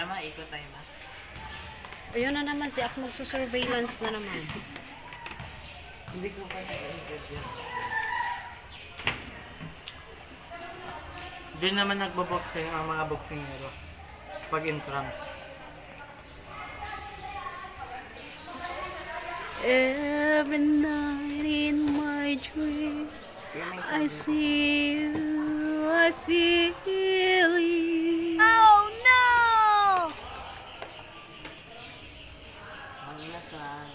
Tama, ikot tayo na. Ayun na naman, si Ax magsusurveillance na naman. Hindi ko pa na-ikot yun. Doon naman nagbo-boxing ang mga boxingero. Pag entrance. Every night in my dreams, I see you, I feel you. Oh no! Maglasan.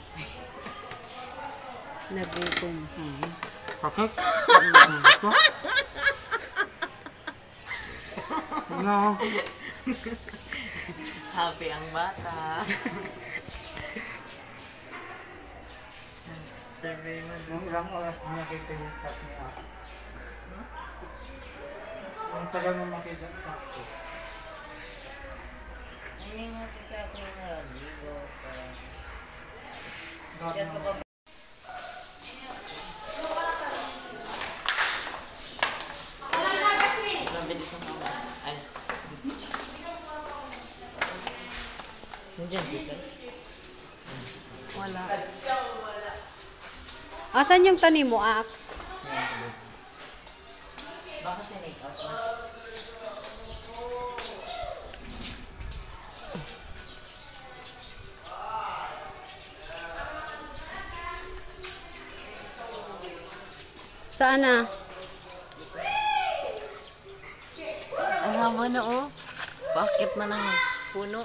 Nagutom. Bakit? No. Happy ang bata. Survey mo. Nung ilang oras nakita yung cut niya. Ang tagal mo makita yung cut ko. Hindi nga kasi ako naligo pa. Bakit ko pa? Mabilis ang mga. Ay. Nandiyan si sir? Wala. Asan yung tanim mo, Ax? Bakit tinake out mo? Saan na? Ang haba na oh. Bakit na ng puno?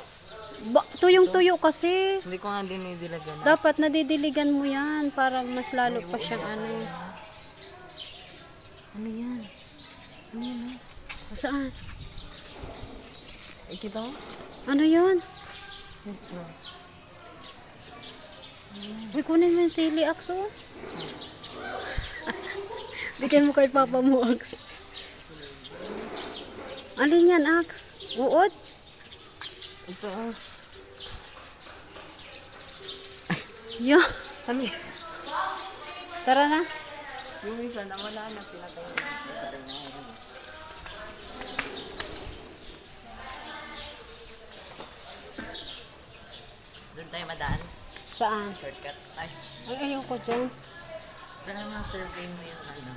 Tuyong-tuyo kasi. Hindi ko nga dinidilagan. Dapat nadidiligan mo yan para mas lalo pa siyang ano. Ano yan? Ano yan? Saan? Ikita mo? Ano yun? Ito. Uy, kunin mo yung sili, Ax, oh. Bigyan mo kay Papa mo, Ax. Alin yan, Ax? Uod? Ito oh. Yo. Ano yan? Tara na. Yung isa na wala na pinatay na. Doon tayo madaan. Saan? Shortcut. Ay. Ay, ayoko dyan. Saan ang mga survey mo yung ano?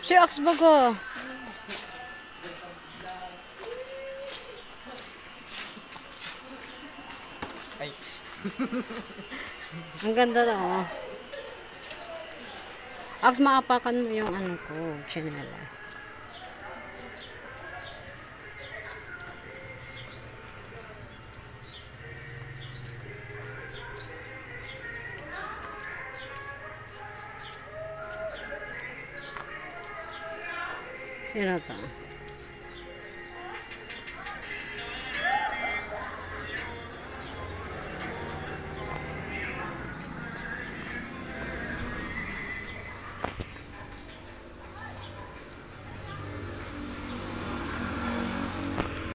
Si Ax bago. Ay. Ang ganda na, oh. Ax, maapakan mo yung ano ko, chinelas. Sino to?